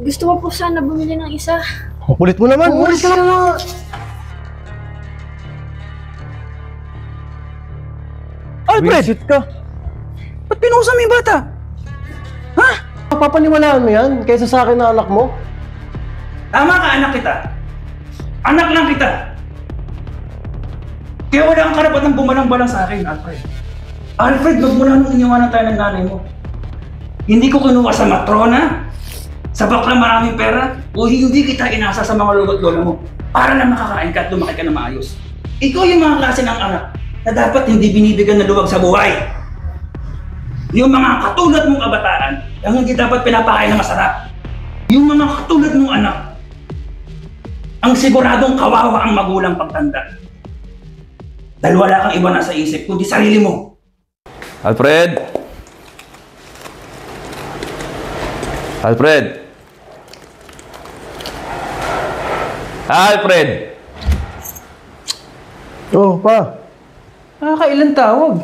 Gusto ko po sana bumili ng isa. Ang kulit mo naman! Umalis ka na! Alfred! Visit ka! Ba't pinusa mo yung bata? Ha? Papaniwalaan mo yan kaysa sa akin na anak mo? Tama ka, anak kita. Anak lang kita. Kaya wala kang karapatang bumalang-balang sa akin, Alfred. Alfred, magmula nung iniwanan tayo ng nanay mo. Hindi ko kinuha sa matrona, sa baklang maraming pera, o hindi kita inasa sa mga lolo't lola mo para lang makakain ka at lumaki ka na maayos. Ikaw yung mga klase ng anak na dapat hindi binibigyan ng luwag sa buhay. Yung mga katulad mong kabataan ang hindi dapat pinapakain ng masarap. Yung mga katulad mong anak ang siguradong kawawa ang magulang pagtanda. Dahil wala kang iba na sa isip kundi sarili mo. Alfred! Alfred! Alfred! Oo, pa. Nakakailan tawag.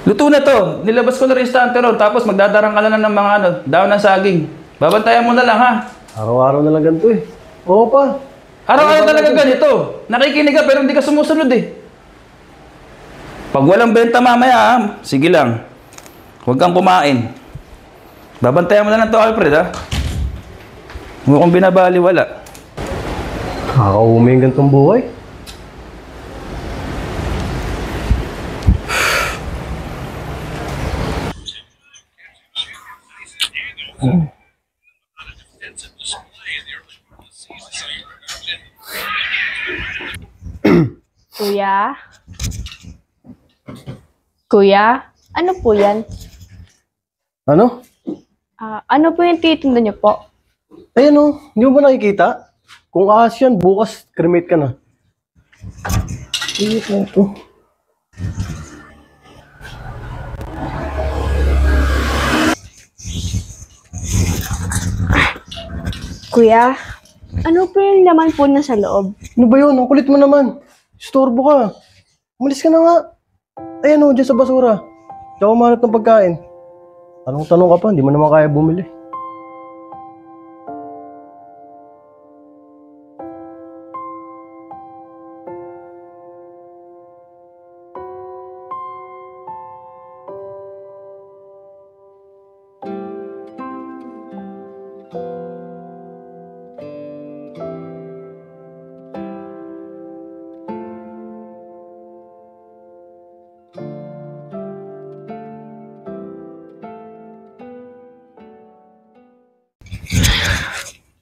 Luto na to. Nilabas ko na rin sa ron, tapos magdadarang ka na ng mga daon ng saging. Babantayan mo na lang, ha? Araw-araw na lang ganito eh. Oo, pa. Araw-araw talaga ganito. Nakikinig ka pero hindi ka sumusunod eh. Pag walang benta mamaya, ha? Sige lang. Huwag kang kumain. Babantayan mo na lang to, Alfred, ha? Mukhang binabaliwala. Kakauwi yung ganitong buhay. Kuya? Kuya? Ano po yan? Ano? Ano po yung titinda niyo po? Ayan o, hindi mo ba nakikita? Kung ahas yan, bukas cremate ka na. Init na ito. Kuya? Ano po yung laman po na sa loob? Ano ba yun? Ang kulit mo naman. Istorbo ka. Umalis ka na nga. Ayan o, dyan sa basura. Diyan ako mahanap ng pagkain. Tanong-tanong ka pa, hindi mo naman kaya bumili.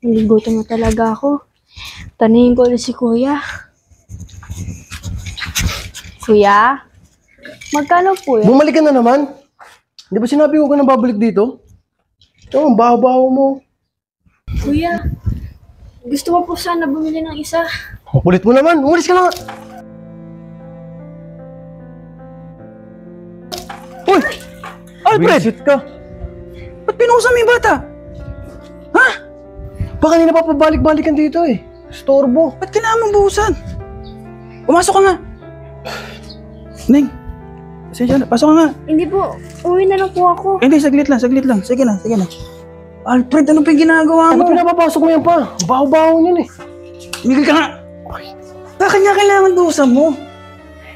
Niligutom na talaga ako. Tanungin ko ulit si Kuya. Kuya? Magkano po yan? Bumalik ka na naman. Di ba sinabi ko ka na babalik dito? Ito, ang baho-baho mo. Kuya, gusto ko po sana bumili ng isa. Ang kulit mo naman. Umalis ka na nga. Uy! Alfred! Visit ka. Ba't pinusa mo yung bata? Ha? Baka kanina pa pabalik-balikan dito eh. Storbo. Ba't kailangan mong buhusan? Pumasok ka nga. Neng, pasensya na. Pasok ka nga. Hindi po, uwi na lang po ako. Hindi, saglit lang, saglit lang. Sige na, sige na. Alfred, ano pa yung ginagawa Ano mo? pinapapasok mo yan pa? Ang baho-baho niyan eh. Miguel ka nga. Bakit niya kailangan buhusan mo?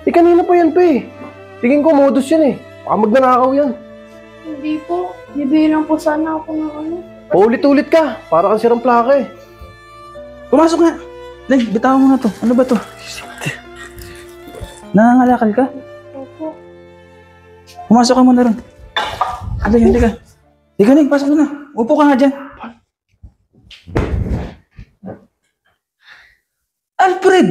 Eh kanina pa yan pa eh. Tingin ko modus yan eh. Baka magnanakaw yan. Hindi po, bibili lang po sana ako ng ano. Paulit-ulit ka. Para kang sirang plaka eh. Pumasok nga. Neng, bitawan mo na to. Ano ba to? Nangangalakal ka? Opo. Pumasok ka muna ron. Ano yun, hindi ka. Hindi ka, Neng, pasok ka na. Upo ka nga dyan. Alfred!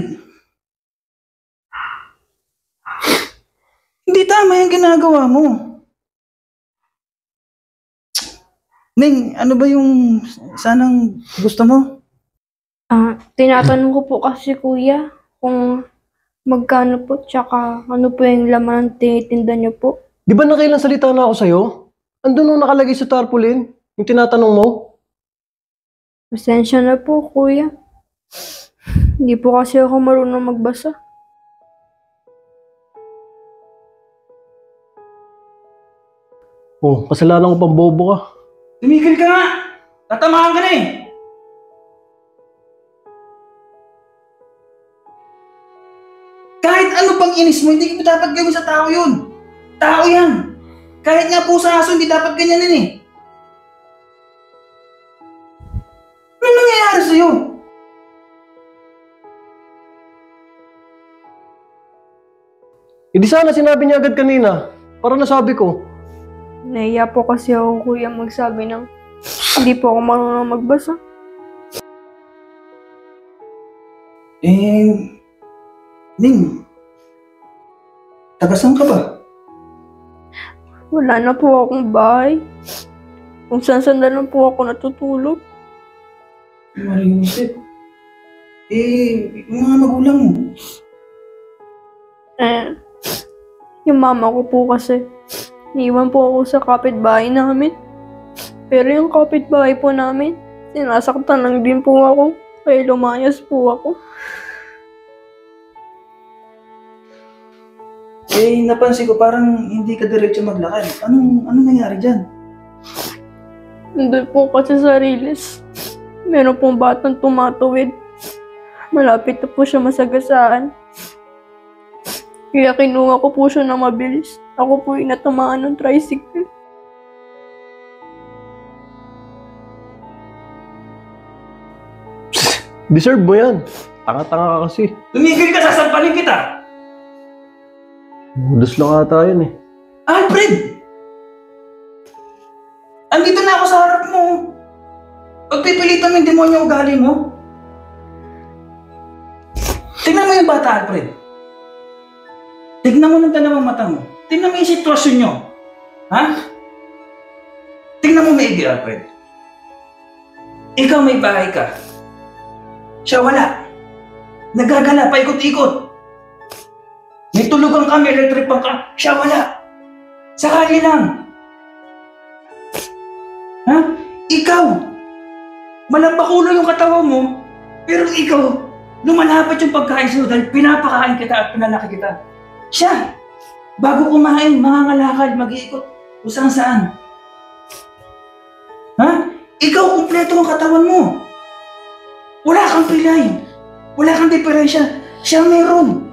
Hindi tama yung ginagawa mo. Neng, ano ba yung sanang gusto mo? Tinatanong ko po kasi Kuya kung magkano po tsaka ano po yung laman ng tinitinda niyo po. Di ba nakailang salita na ako sa'yo? Andun nung nakalagay sa tarpaulin, yung tinatanong mo. Pasensya na po Kuya. Hindi po kasi ako marunong magbasa. Oh, kasalanan ko pang bobo ka. Tumigil ka nga! Tatamaan ka na eh. Kahit ano pang inis mo, hindi mo dapat gawin sa tao yun. Tao yan. Kahit nga po sa aso, hindi dapat ganyanin eh. Ano nangyayari sa'yo? Hindi sana sinabi niya agad kanina. Para nasabi ko. Nahiya po kasi ako, kuya, magsabi ng hindi po ako marunong magbasa. Ning, taga-saan ka ba? Wala na po akong bahay. Kung saan-saan na lang po ako natutulog. Mariusip. Yung mga magulang mo. Yung mama ko po kasi, iniwan po ako sa kapitbahay namin. Pero yung kapitbahay po namin, sinasaktan lang din po ako. Kaya lumayas po ako. Napansin ko parang hindi ka diretso maglakad. Anong nangyari dyan? Nandun po kasi sa Riles. Meron pong batang tumatawid. Malapit na po siya masagasaan. Kaya kinuha ko po siya na mabilis. Ako po yung natamaan ng tricycle. Deserve mo yan. Tanga-tanga ka kasi. Tumigil ka, sasampalin kita! Budas lang ata yun eh. Alfred! Andito na ako sa harap mo. Pagpipilitan mo yung demonyo ugali mo. Tingnan mo yung bata, Alfred. Tignan mo ng dalawang mata mo. Tingnan mo yung sitwasyon nyo. Ha? Tingnan mo maigi, Alfred. Ikaw may bahay ka. Siya wala. Nagagala, paikot-ikot. May tulugan ka, may electric ka. Siya wala. Sakali lang. Ha? Ikaw. Malambakulo yung katawan mo, pero ikaw, lumalapit yung pagkain sa'yo dahil pinapakain kita at pinalaki kita. Siya, bago kumain, mangangalakal, mag-iikot, kung saan. Ha? Ikaw, kumpleto ang katawan mo. Wala kang pilay. Wala kang diferensya. Siya meron.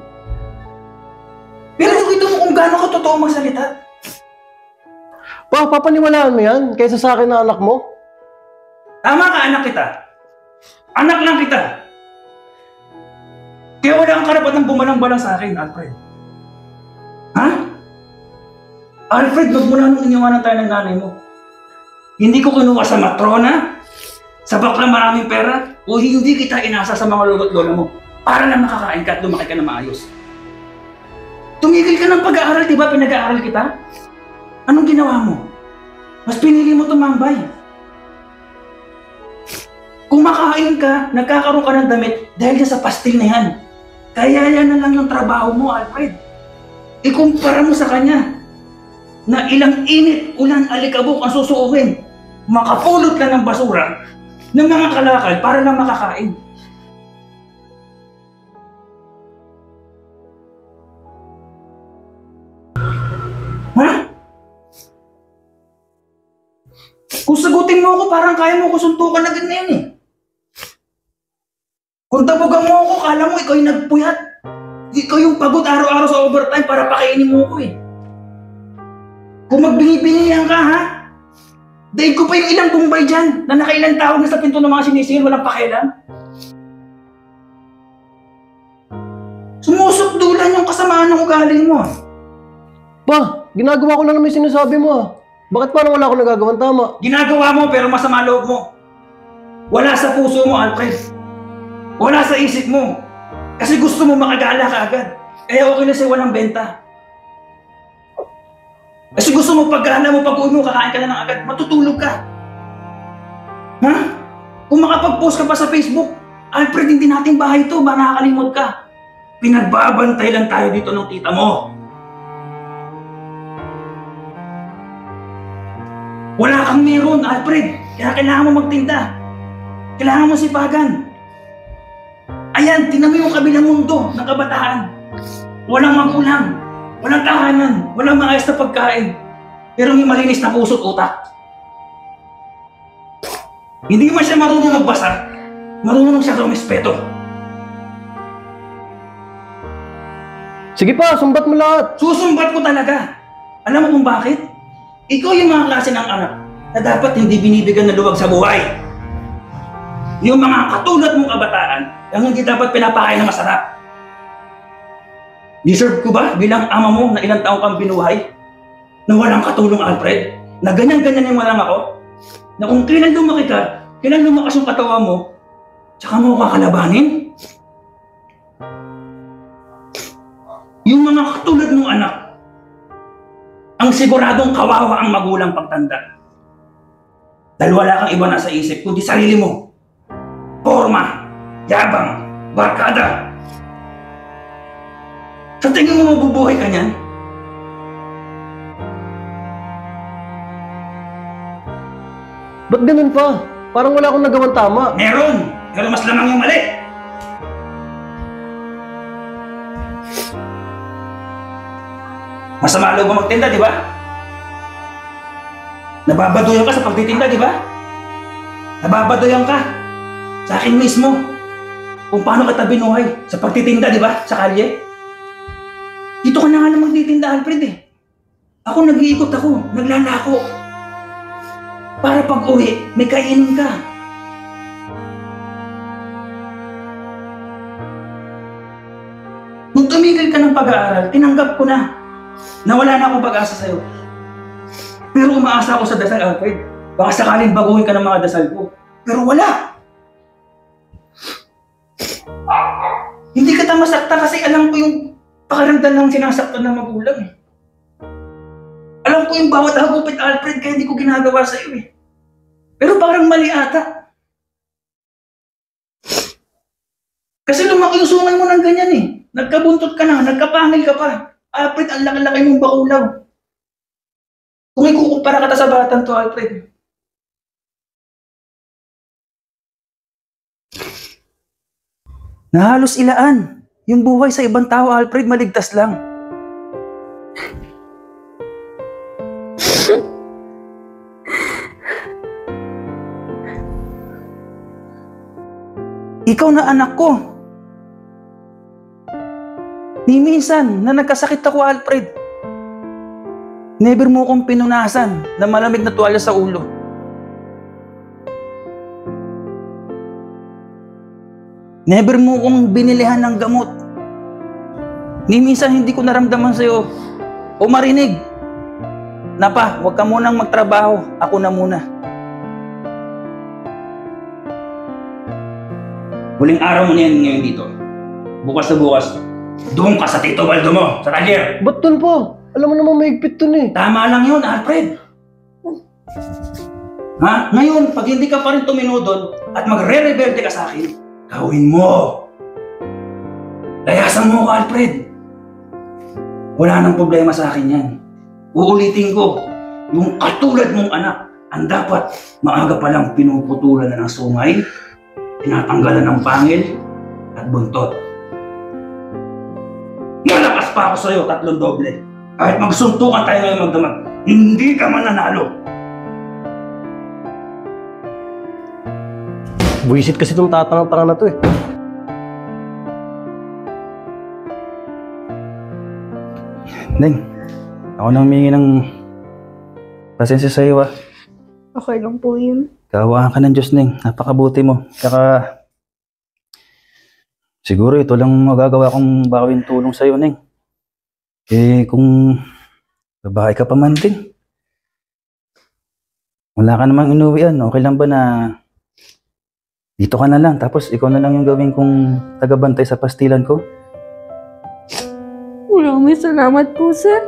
Pero nakita mo kung gaano ka totoo magsalita. Papaniwalaan mo yan kaysa sa akin na anak mo? Tama ka, anak kita. Anak lang kita. Kaya wala kang karapatang bumalang-balang sa akin, Alfred. Ha? Alfred, wag mo na nung iniwanan tayo ng nanay mo. Hindi ko kinuha sa matrona, sa baklang maraming pera, o hindi kita inasa sa mga lolo't lola mo para lang makakain ka at lumaki ka na maayos. Tumigil ka ng pag-aaral, di ba? Pinag-aaral kita? Anong ginawa mo? Mas pinili mo tumambay. Kumakain ka, nagkakaroon ka ng damit dahil sa pastil na yan. Kaya yan na lang yung trabaho mo, Alfred. Ikumpara mo sa kanya na ilang init, ulan, alikabok ang susuokin. Makapulot ka ng basura ng mga kalakal para lang makakain. Ha? Kung sagutin mo ako, parang kaya mo ko suntukan agad na yun eh. Kung tabugan mo ako, kala mo ikaw yung nagpuyat. Ikaw yung pagod araw-araw sa overtime para pakainin mo ako eh. Kung magbingi-bingihan ka ha, dahil ko pa yung ilang bumbay dyan na nakailang tao na sa pinto ng mga sinisingil, walang pakialam. Sumusukdulan yung kasamaan ng ugali mo. Pa, ginagawa ko lang naman yung sinasabi mo ah. Bakit parang wala akong nagagawang tama? Ginagawa mo pero masama loob mo. Wala sa puso mo, Alfred. Wala sa isip mo. Kasi gusto mo makagala ka agad. Kaya okay na sa'yo walang benta. Kasi gusto mo paggana mo, pag-uwi mo, kakain ka na lang agad, matutulog ka. Ha? Kung makapag-post ka pa sa Facebook, Alfred, hindi nating bahay ito, ba nakakalimot ka? Pinagbabantay lang tayo dito ng tita mo. Wala kang meron, Alfred. Kaya kailangan mo magtinda. Kailangan mo sipagan. Ayan, tinan mo yung kabilang mundo ng kabataan. Walang magulang, walang tahanan, walang maayos na pagkain. Pero may malinis na puso't utak. Hindi man siya marunong magbasa, marunong siya rumispeto. Sige pa, sumbat mo lahat. Susumbat ko talaga. Alam mo kung bakit? Ikaw yung mga klase ng anak na dapat hindi binibigyan ng luwag sa buhay. Yung mga katulad mong kabataan ang hindi dapat pinapakain ng masarap. Deserve ko ba bilang ama mo na ilang taong kang binuhay? Na walang katulong, Alfred? Na ganyan-ganyan yung walang ako? Na kung kailan lumaki ka, kailan lumakas yung katawan mo, tsaka mo kakalabanin? Yung mga katulad mong anak, ang siguradong kawawa ang magulang pagtanda. Dahil wala kang iba na sa isip, kundi sarili mo. Porma, yabang, barkada. Sa tingin mo mabubuhay ka niyan? Ba't ganun pa? Parang wala akong nagawang tama. Meron! Pero mas lamang yung mali. Masama loob mo magtinda, di ba? Nababadoyan ka sa pagtitinda, di ba? Nababadoyan ka sa akin mismo kung paano kita binuhay sa pagtitinda, di ba? Sa kalye. Dito ka na nga lang magtitinda, Alfred eh. Ako nag-iikot ako, naglalako. Para pag uwi, may kainin ka. Nung tumigil ka ng pag-aaral, tinanggap ko na wala na akong pag-asa sa'yo. Pero umaasa ako sa dasal, Alfred. Baka sakaling baguhin ka ng mga dasal ko. Pero wala! Hindi kita masakta kasi alam ko yung pakiramdam ng sinasaktan ng magulang eh. Alam ko yung bawat hagupit, Alfred, kaya hindi ko ginagawa sa'yo eh. Pero parang mali ata. Kasi lumaki yung sungay mo ng ganyan eh. Nagkabuntot ka na, nagkapangil ka pa. Alfred, ang laki-laki mong bakulaw. Kung ikukumpara ka sa batang to, Alfred. Nahalos ilaan. Yung buhay sa ibang tao, Alfred, maligtas lang. Ikaw na anak ko. Ni minsan na nagkasakit ako, Alfred, never mo akong pinunasan na malamig na tuwalya sa ulo. Never mo akong binilihan ng gamot. Ni minsan hindi ko naramdaman sa'yo o marinig na pa, huwag ka munang magtrabaho, ako na muna. Huling araw mo na yan ngayon dito. Bukas na bukas, doon ka sa Tito Baldo mo, sa talyer. Ba't dun po? Alam mo naman mahigpit dun eh. Tama lang yun, Alfred. Ha? Ngayon, pag hindi ka pa rin tumino doon at magre-rebelde ka sa akin, gawin mo. Layasan mo ko, Alfred. Wala nang problema sa akin yan. Uulitin ko, yung katulad mong anak, ang dapat maaga pa lang pinuputulan na ng sungay, tinatanggalan ng pangil at buntot. Nalakas pa ako sa'yo, 3 doble. Kahit magsuntukan tayo ngayon magdamag, hindi ka mananalo. Buisit kasi itong tatanga-tanga na to eh. Neng, ako nang humingi ng pasensya sa iyo ah. Okay lang po yun. Kawaan ka ng Diyos, Neng. Napakabuti mo. Saka, siguro ito lang magagawa kong bawin tulong sa iyo, Neng. Eh, kung babae ka pa man din, wala ka namang inuwian. Okay lang ba na dito ka na lang, tapos ikaw na lang yung gawin kong tagabantay sa pastilan ko? Maraming salamat po, sir.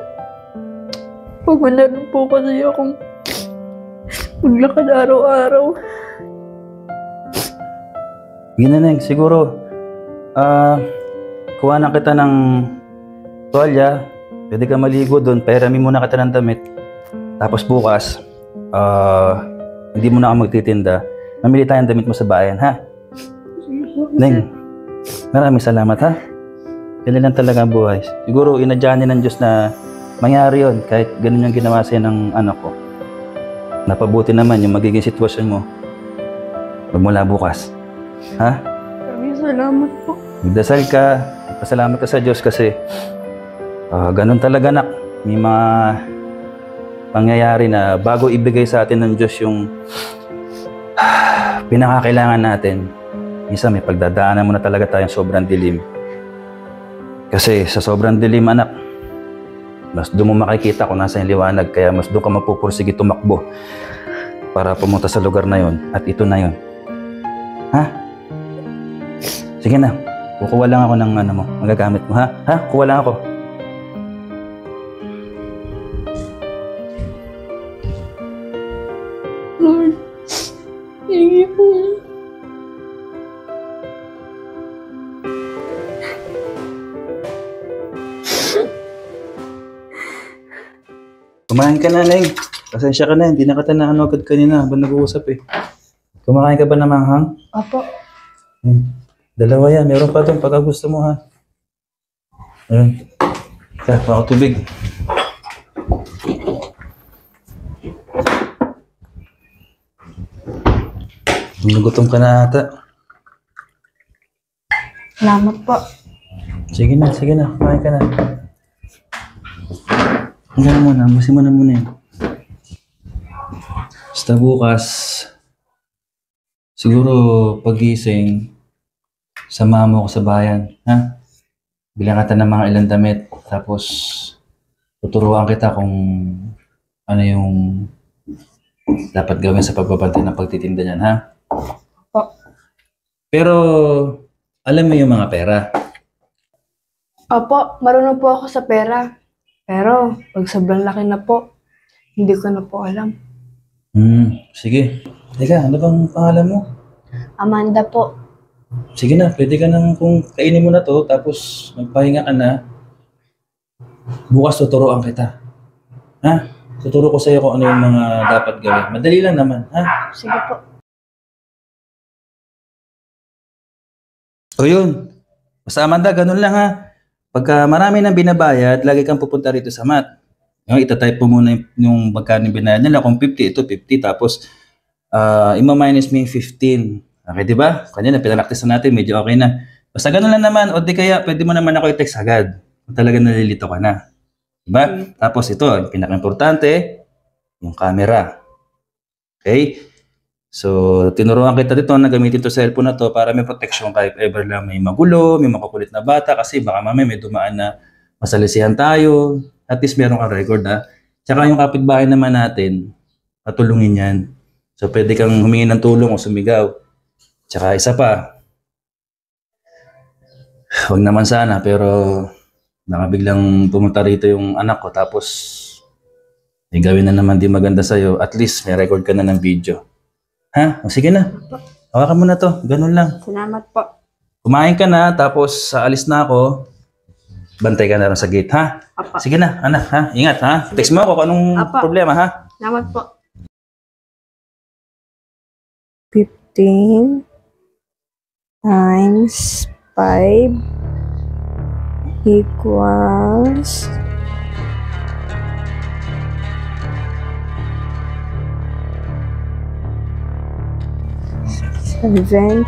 Pag meron po kasi akong maglakad araw-araw. Gina, Neng, siguro, kuha na kita ng tuwalya, pwede ka maligo doon, pairami muna kita ng damit. Tapos bukas, hindi mo na ako magtitinda. Mamili tayong damit mo sa bayan, ha? Neng, maraming salamat, ha? Ganun lang talaga ang buhay. Siguro, inadyanin ng Diyos na mangyari yon kahit ganun yung ginawa sa'yo ng anak ko. Napabuti naman yung magiging sitwasyon mo. Magmula bukas. Ha? Maraming salamat po. Magdasal ka. Pasalamat ka sa Diyos kasi ganun talaga, anak. May mga pangyayari na bago ibigay sa atin ng Diyos yung pinakakailangan natin, minsan may pagdadaanan mo na talaga tayong sobrang dilim. Kasi sa sobrang dilim, anak, mas doon mo makikita kung nasa yung liwanag, kaya mas doon ka mapupursige tumakbo para pumunta sa lugar na yon. At ito na yon. Ha? Sige na, kukuha lang ako ng magagamit mo, ha? Ha? Kukuha lang ako. Lord, thank you po. Kumain ka na, Neng. Pasensya ka na, hindi na kita agad kanina habang nag-uusap eh. Kumakain ka ba ng manghang? Apo. Dalawa yan, meron pa doon pagka gusto mo, ha? Ayun. Kaya, ako tubig. Nagutom ka na ata. Salamat po. Sige na, kumain ka na. Hanggang muna, busin mo na muna yun. Basta bukas, siguro pagising, samahan mo ako sa bayan, ha? Bilang kita ng mga ilang damit, tapos tuturuan kita kung ano yung dapat gawin sa pagbabantay ng pagtitinda niyan, ha? Po. Pero, alam mo yung mga pera. Opo, marunong po ako sa pera. Pero, pag sobrang laki na po, hindi ko na po alam. Sige. Teka, ano bang pangalan mo? Amanda po. Sige na, pwede ka nang kung kainin mo na to, tapos magpahinga ka na. Bukas tuturuan kita. Ha? Tuturo ko sa'yo kung ano yung mga dapat gawin. Madali lang naman, ha? Sige po. O yun. Basta Amanda, ganun lang ha. Pagka marami nang binabayad, lagi kang pupunta rito sa mat. Yung itatype mo muna yung magkano yung binayad nila. Kung 50, ito 50. Tapos, ima-minus mo yung 15. Okay, di ba? Kanina, pinalaktis na natin. Medyo okay na. Basta ganun lang naman. O di kaya, pwede mo naman ako i-text agad. Kung talaga nalilito ka na. Diba? Tapos ito, ang pinaka-importante, yung camera. Okay? So, tinuruan kita dito na gamitin to cellphone na to para may protection kahit ever lang may magulo, may makukulit na bata kasi baka mamaya may dumaan na masalisihan tayo. At least meron kang record ha. Tsaka yung kapitbahay naman natin, patulungin yan. So, pwede kang humingi ng tulong o sumigaw. Tsaka isa pa, huwag naman sana pero baka biglang pumunta rito yung anak ko tapos may gawin na naman di maganda sa'yo. At least may record ka na ng video. Ha? O sige na. Hawakan mo na to. Ganun lang. Salamat po. Kumain ka na, tapos alis na ako. Bantay ka na rin sa gate, ha? Apa. Sige na, anak, ha? Ingat, ha? Text mo ako kung anong Apa. problema, ha? Salamat po. 15 times 5 equals 75.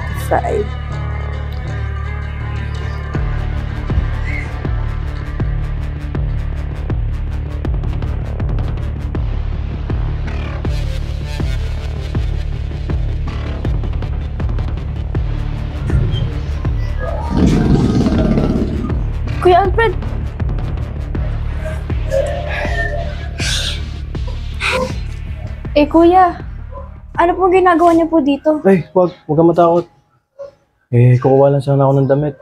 Kuya Alfred! Kuya, ano pong ginagawa niyo po dito? Ay, huwag kang matakot. Kukuha lang sana ako ng damit.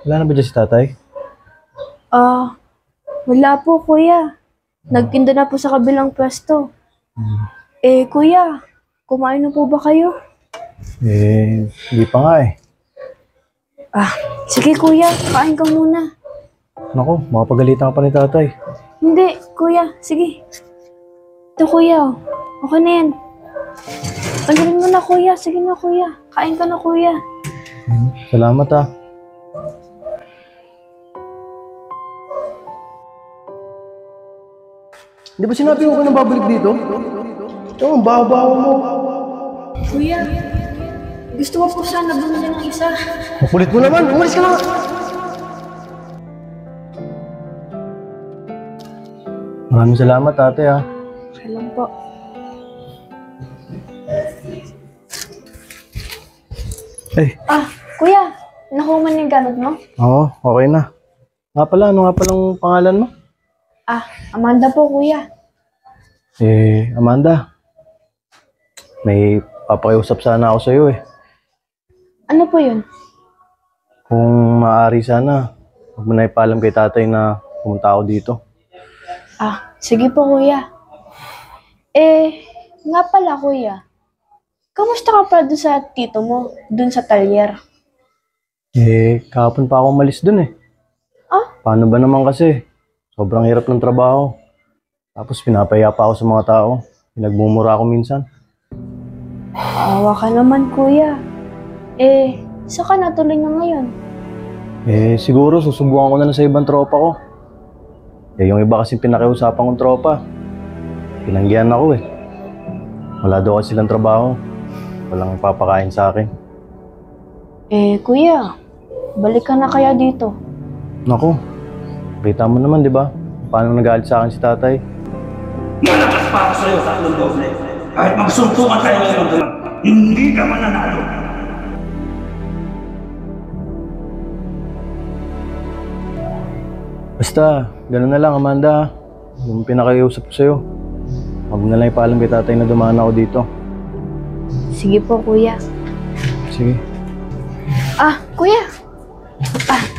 Wala na ba dyan si tatay? Wala po kuya. Nagtinda na po sa kabilang pwesto. Kuya, kumain na po ba kayo? Hindi pa nga eh. Sige kuya, kain ka muna. Naku, makapagalitan ka pa ni tatay. Hindi, kuya, sige. Ito kuya, okay na yan. Pagdating mo na kuya, sige na kuya. Kain ka na kuya. Salamat ah. Di ba sinabi ko nang babalik dito? Oo, ang baho-baho mo. Kuya, gusto ko po sana bumili ng isa. Kulit mo naman, umalis ka na nga. Maraming salamat, ate, ha. Siya lang po. Kuya, nakuha mo na yung gamit mo? Oo, okay na. Nga pala, ano nga palang pangalan mo? Amanda po, kuya. Amanda. May papakiusap sana ako sa'yo eh. Ano po yun? Kung maaari sana, huwag mo na ipaalam kay tatay na pumunta ako dito. Sige po, kuya. Nga pala, kuya. Kamusta ka pa doon sa tito mo? Doon sa talyer? Kahapon pa ako umalis dun eh. Paano ba naman kasi? Sobrang hirap ng trabaho. Tapos pinapaya pa ako sa mga tao. Pinagmumura ako minsan. Awa ka naman, kuya. Saan ka natuloy na ngayon? Siguro susubukan ko na lang sa ibang tropa ko. Yung iba kasing pinakiusapan kong tropa. Pinanggihan ako eh. Wala daw kasi silang trabaho. Walang papakain sa akin. Kuya, balik ka na kaya dito. Naku, kita mo naman, di ba? Paano nagalit sa akin si tatay? Malakas pa ako sa'yo sa atlong doble. Kahit magsuntukan tayo ngayon doon, hindi ka mananalo. Basta, gano'n na lang, Amanda. Yung pinakausap ko sa'yo. Huwag na lang ipaalam kay tatay na dumaan ako dito. Sige po, kuya. Sige. Kuya.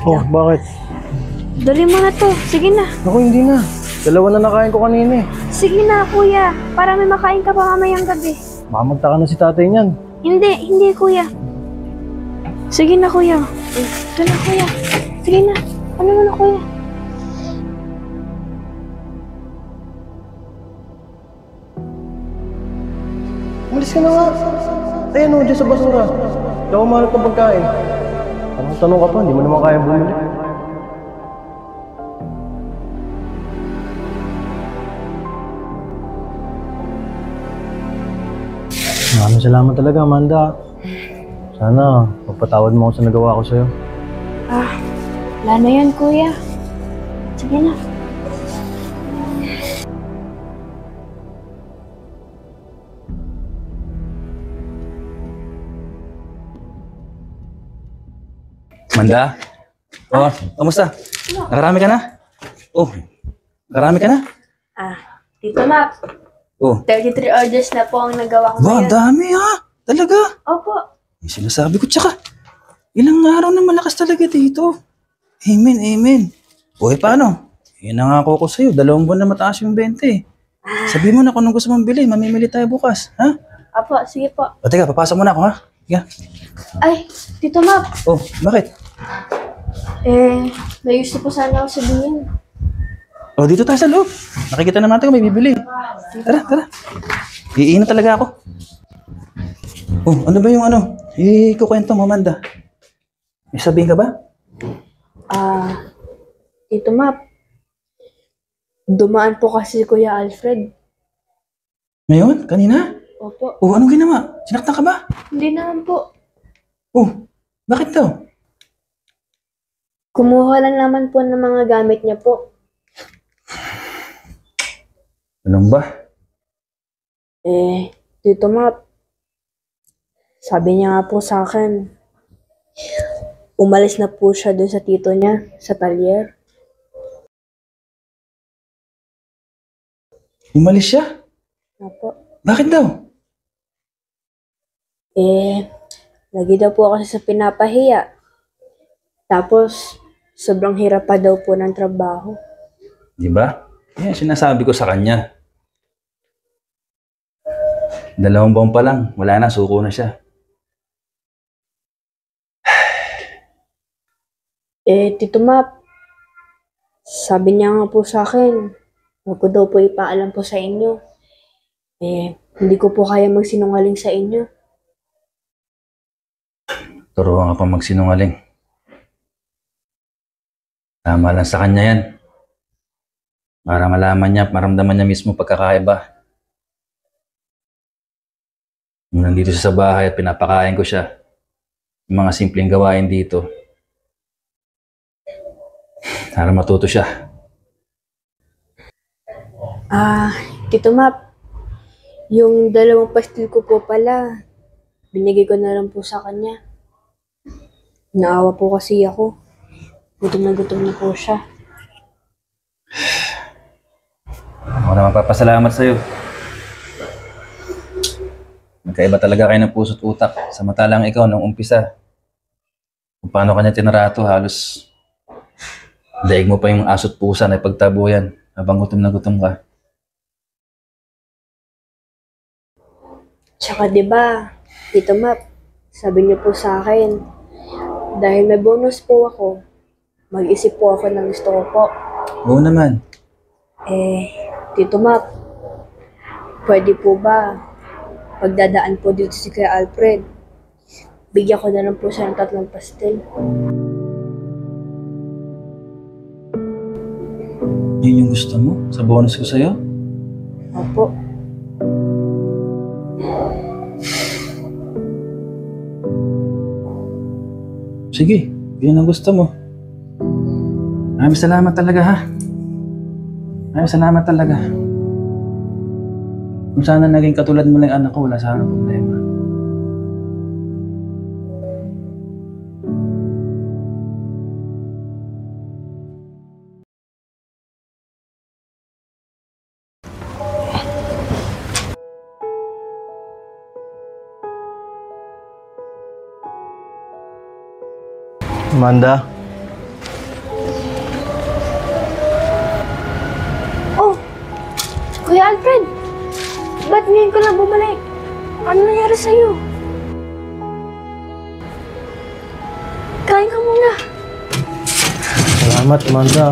Oh, bakit? Dali mo na to. Sige na. Naku, hindi na. Dalawa na nakain ko kanina eh. Sige na, kuya. Para may makain ka pa mamayang gabi. Baka magtaka na si tatay niyan. Hindi, kuya. Sige na, kuya. Ito na, kuya. Sige na. Ano na, kuya? Umalis ka na nga. Ayan o, dyan sa basura. Hindi ako mahanap ng pagkain. Tanong ka pa, hindi mo naman kaya bumili. Maraming salamat talaga, Amanda. Sana, pagpatawad mo ako sa nagawa ko sa'yo. Wala na yan, kuya. Sige na. Amanda? Kamusta? Nakarami ka na? Nakarami ka na? Tito Mac. 33 orders na po ang nagawa ko Ba, ngayon. dami ha? Talaga? Opo. Yung sinasabi ko, tsaka ilang araw na malakas talaga dito. Amen. Paano? Nangako ko sa'yo, 2 buwan na mataas yung 20. Sabi mo na kung anong gusto mong bilhin, mamimili tayo bukas, ha? Opo, sige po. Teka, papasok muna ako, ha? Sige. Ay, Tito Mac. Bakit? May gusto po sana ako sabihin. Dito tayo sa loob. Nakikita naman natin kung may bibili. Tara. Iingat talaga ako. Ano ba yung ikukwento mo, Amanda? May sabihin ka ba? Tito Mac. Dumaan po kasi si Kuya Alfred. Ngayon? Kanina? Opo. Anong ginawa? Sinaktan ka ba? Hindi naman po. Bakit daw? Kumuha lang naman po ng mga gamit niya po. Anong ba? Tito Mac. Sabi niya nga po sa akin, umalis na po siya doon sa tito niya, sa talyer. Umalis siya? Opo. Bakit daw? Lagi daw po kasi sa pinapahiya. Tapos, sobrang hirap pa daw po ng trabaho. Di ba? Yan, sinasabi ko sa kanya. 2 buwan pa lang, wala na, suko na siya. Tito Mac, sabi niya nga po sa akin, huwag ko daw po ipaalam po sa inyo. Hindi ko po kaya magsinungaling sa inyo. Turuan ka pa magsinungaling. Tama lang sa kanya yan. Para malaman niya, maramdaman niya mismo pagkakaiba. Nung nandito siya sa bahay at pinapakain ko siya, yung mga simpleng gawain dito. Para matuto siya. Tito Map, yung 2 pastil ko po pala, binigay ko na lang po sa kanya. Naawa po kasi ako. Gutom na po siya. Ako naman papasalamat sa'yo. Magkaiba talaga kayo ng puso't utak. Samantalang ikaw nung umpisa, kung paano kanya tinarato, halos daig mo pa yung aso't pusa na ipagtabuyan habang gutom na gutom ka. Tsaka diba, Tito Map, sabi niyo po sa akin, dahil may bonus po ako, mag-isip po ako ng gusto ko po. Oo naman. Tito Map, pwede po ba pagdadaan po dito si Kuya Alfred, bigyan ko na lang po siya ng 3 pastil. Yun yung gusto mo sa bonus ko sa'yo? Opo. Sige, yun ang gusto mo. Maraming salamat talaga, ha? Maraming salamat talaga. Kung sana naging katulad mo lang yung anak ko, wala sana problema. Amanda, Oh! Kuya Alfred! Ba't ngayon ka lang bumalik? Ano nangyari sa'yo? Kain ka muna. salamat Amanda.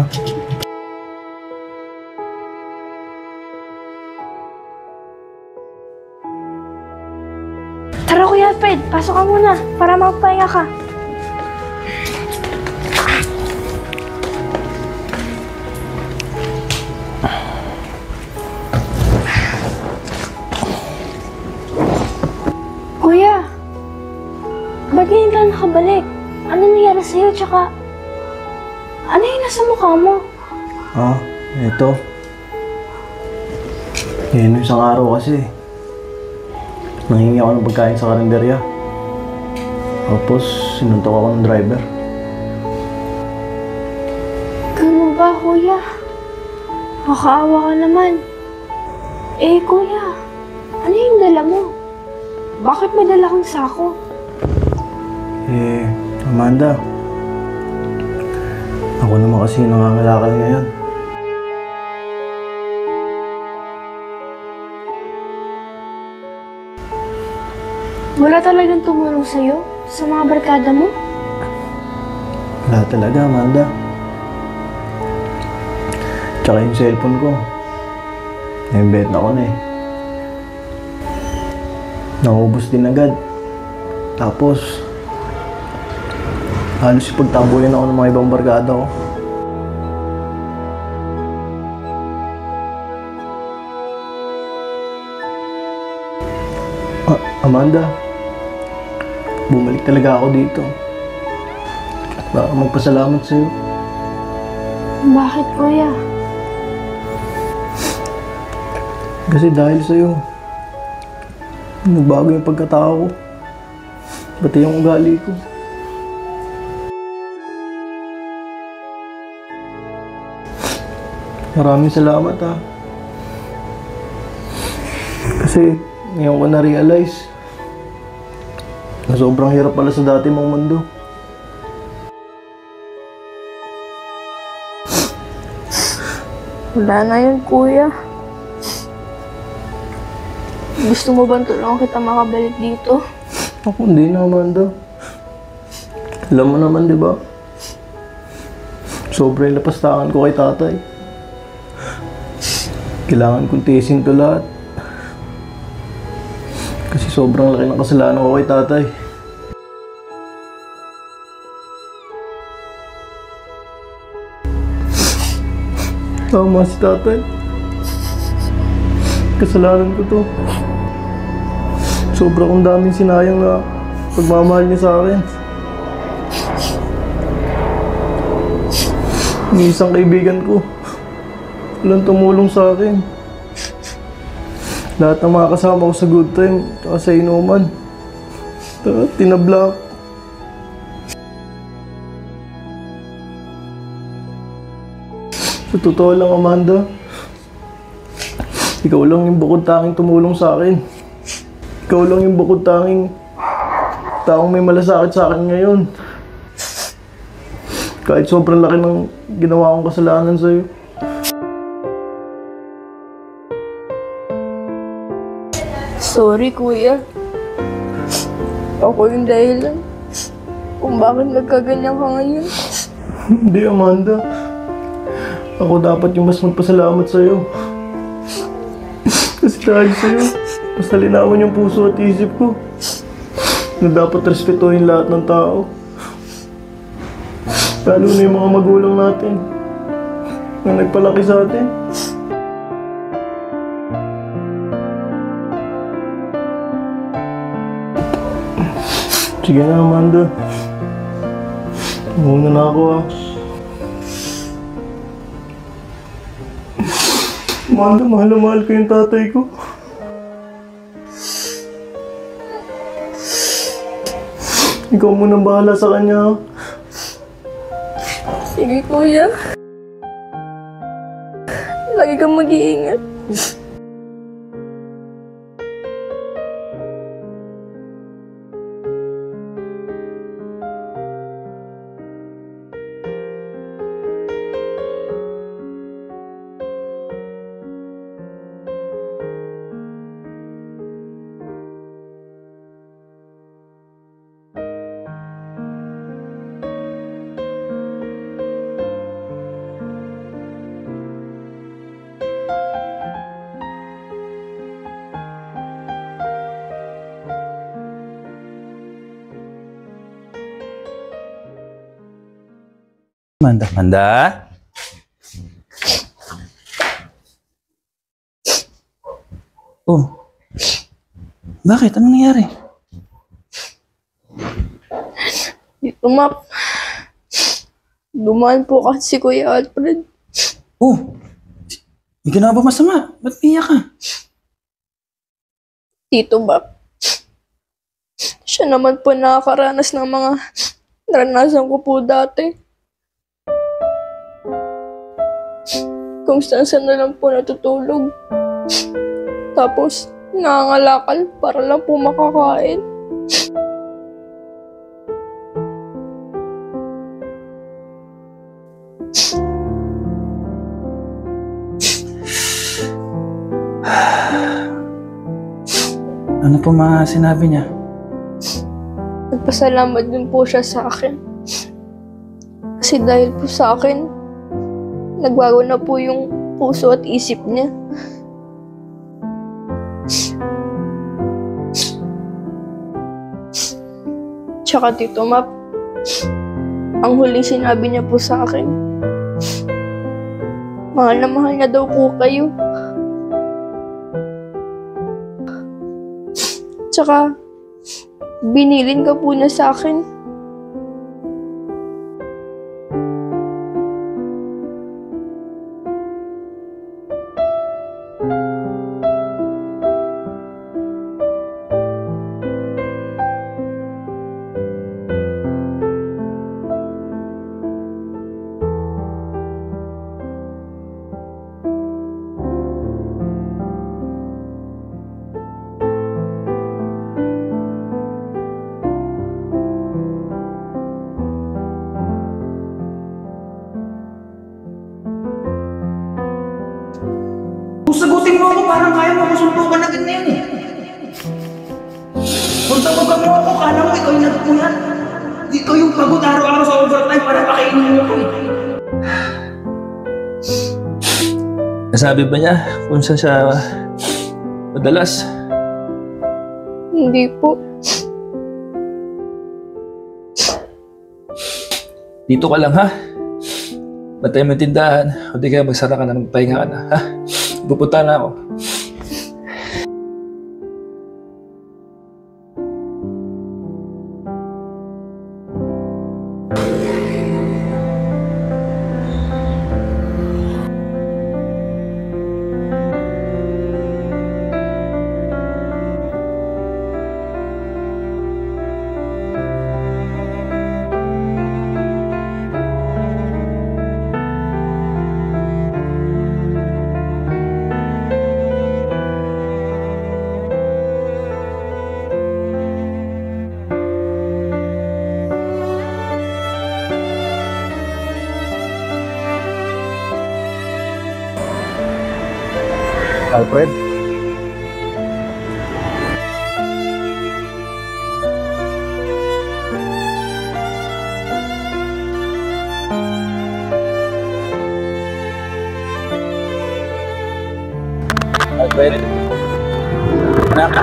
Tara Kuya Alfred, pasok ka muna para magpahinga ka. Kuya, ba't ngayon ka nakabalik? Ano nangyari sa'yo? Tsaka, ano yung nasa mukha mo? Ito. Ngayon isang araw kasi. Nanghingi ako ng pagkain sa karinderya. Tapos, sinuntok ako ng driver. Ganun ba, Kuya? Makaawa ka naman. Kuya, ano yung dala mo? Bakit may dala kang sako? Amanda. Ako naman kasi nangangalakal ngayon. Wala talagang tumulong sa'yo sa mga barkada mo? Wala talaga, Amanda. Tsaka yung cellphone ko. Naimbenta ko na eh. Naubos din agad. Tapos, halos ipagtabuyan ako ng mga ibang barkada ko. Amanda, bumalik talaga ako dito. Baka magpasalamat sa'yo. Bakit, Kuya? Kasi dahil sa'yo, nagbago yung pagkatao ko. Pati yung ugali ko. Maraming salamat ha. Kasi ngayon ko na-realize na sobrang hirap pala sa dati mong mundo. Wala na yun, Kuya. Gusto mo bang tulungan kita makabalik dito? Ako hindi na, Amanda. Alam mo naman, di ba? Sobrang lapastangan ko kay tatay. Kailangan kong tiisin to lahat. Kasi sobrang laki ng kasalanan ko kay tatay. Tama si tatay. Kasalanan ko to. Sobrang daming sinayang na pagmamahal niya sa akin. May isang kaibigan ko. Walang tumulong sa akin. Lahat ng mga kasama ko sa good time, tsaka sa inuman. Tinabla ako. Sa totoo lang, Amanda, ikaw lang yung bukod tanging tumulong sa akin. Ikaw lang yung bukod tanging taong may malasakit sa akin ngayon. Kahit sobrang laki ng ginawa kong kasalanan sa'yo. Sorry, kuya. Ako yung dahilan kung bakit nagkaganyan ka ngayon. Hindi, Amanda. Ako dapat yung mas magpasalamat sa'yo. Kasi dahil sa'yo, mas nalinawan yung puso at isip ko na dapat respetuhin lahat ng tao. Lalo na yung mga magulang natin na nagpalaki sa atin. Sige na, Amanda. Muna na ako, ah. Amanda, mahal na mahal ko yung tatay ko. Ikaw muna bahala sa kanya. Sige, kuya. Lagi kang mag-iingat. Manda, Manda? Oh. Bakit? Anong nangyari? Dito, Map. Dumaan po kasi si Kuya Alfred. Oh. May ginawa ba masama? Ba't iyak ka? Tito, Map. Siya naman po nakakaranas ng mga naranasan ko po dati. Kung saan na lang po natutulog. Tapos, nangangalakal para lang po makakain. Ano po mga sinabi niya? Nagpasalamat din po siya sa akin. Kasi dahil po sa akin, nagbago na po yung puso at isip niya. Tsaka Tito Map, ang huling sinabi niya po sa akin, mahal na mahal niya daw po kayo. Tsaka, binilin ka po niya sa akin. Kung sagutin mo ako, parang kaya mo masuntukan agad na yun eh. Kung sagutin mo ako, kala mo ikaw yung nagpunan. Ikaw yung pagod araw-araw sa overtime para pakainin mo ko eh. Nasabi ba niya kung saan siya madalas? Hindi po. Dito ka lang, ha? Batay mo yung tindahan, o di kaya magsara ka na, magpahinga ka na, ha? Pupunta na ako. Alfred? Alfred? Anak?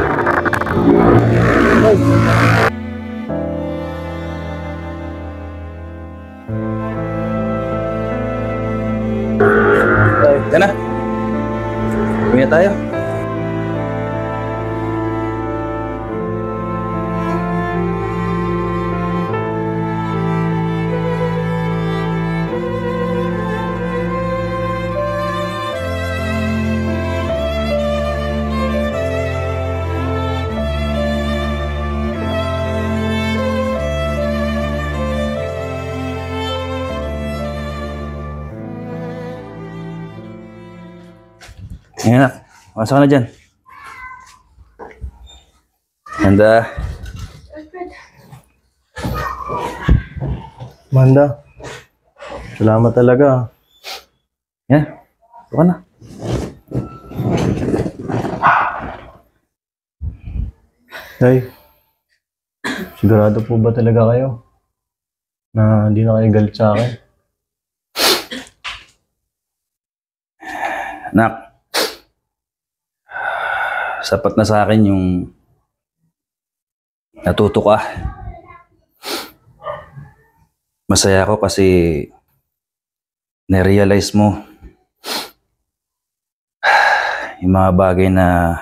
Yan na. Uwi na tayo. Ayan na. Masok ka na dyan. Handa. Amanda, salamat talaga. Yan. Ito ka na. Tay, sigurado po ba talaga kayo na hindi na kayo galit sa akin? Anak. Sapat na sa akin yung natuto ka. Masaya ako kasi na-realize mo yung mga bagay na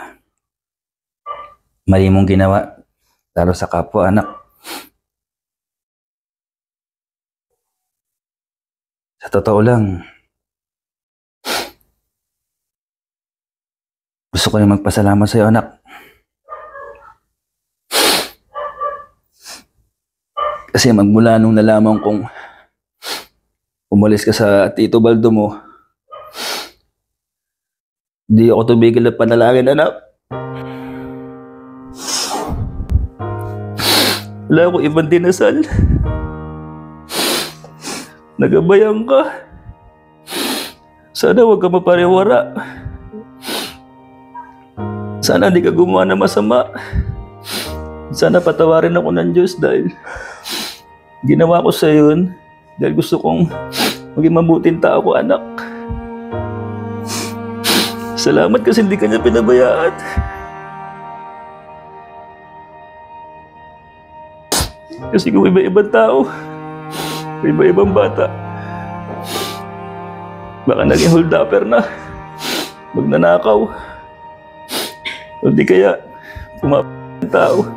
mali mong ginawa, lalo sa kapwa, anak. Sa totoo lang, gusto ko yung magpasalamat sa'yo, anak. Kasi magmula nung nalaman kong umalis ka sa Tito Baldo mo, di ako tumigil na panalangin, anak. Wala akong ibang dinasal. Nagabayan ka. Sana huwag ka mapariwara. Sana hindi ka gumawa ng masama. Sana patawarin ako ng Diyos dahil ginawa ko sa yun dahil gusto kong maging mabuting tao ko, anak. Salamat kasi hindi ka niya pinabayaan. Kasi kung iba-ibang tao, iba-ibang bata, baka naging hold-upper na, magnanakaw. O di kaya, pumapang tao.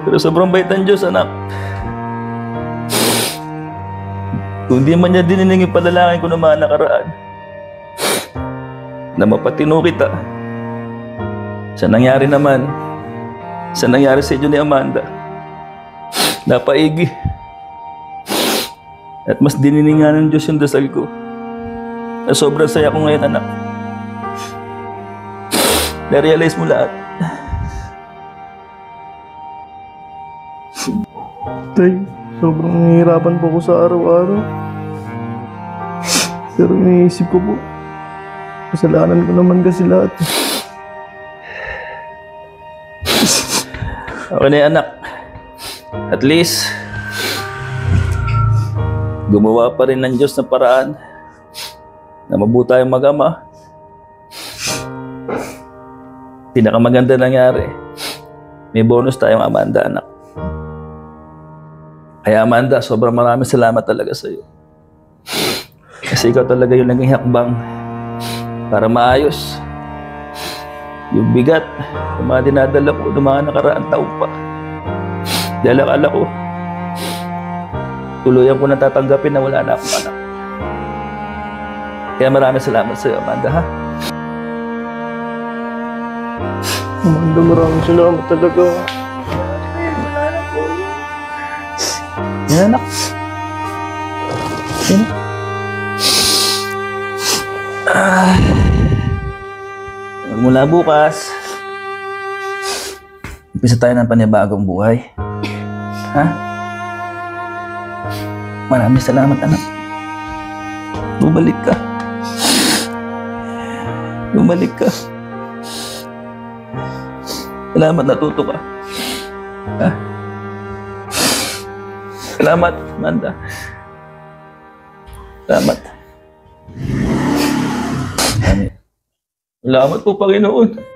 Pero sobrang bait ng Diyos, anak. Kung di man niya diniling yung panalangin ko ng mga nakaraan, na mapatino kita, sa nangyari naman, sa nangyari sa inyo ni Amanda, napaigi. At mas dininingan ng Diyos yung dasal ko. Na sobrang saya ko ngayon, anak. Na-realize mo lahat. Tay, sobrang nahihirapan po ako sa araw-araw. Pero iniisip ko po, kasalanan ko naman kasi lahat. Okay na yan, anak. At least, gumawa pa rin ng Diyos na paraan na mabuti tayong mag-ama. Pinakamaganda nangyari, may bonus tayong Amanda, anak. Kaya Amanda, sobrang maraming salamat talaga sa iyo. Kasi ikaw talaga yung naging hakbang para maayos yung bigat ng mga dinadala ko ng mga nakaraang taon pa. Dahil akala ko, tuluyan ko na tatanggapin na wala na akong anak. Kaya maraming salamat sa iyo, Amanda, ha? Amanda, maraming salamat talaga. Yan, anak. Yan. Mula bukas, umpisa tayo ng panibagong buhay. Ha? Maraming salamat, anak. Bumalik ka. Bumalik ka. Salamat, natuto ka. Ah. Salamat, Amanda. Salamat. Salamat po, Panginoon.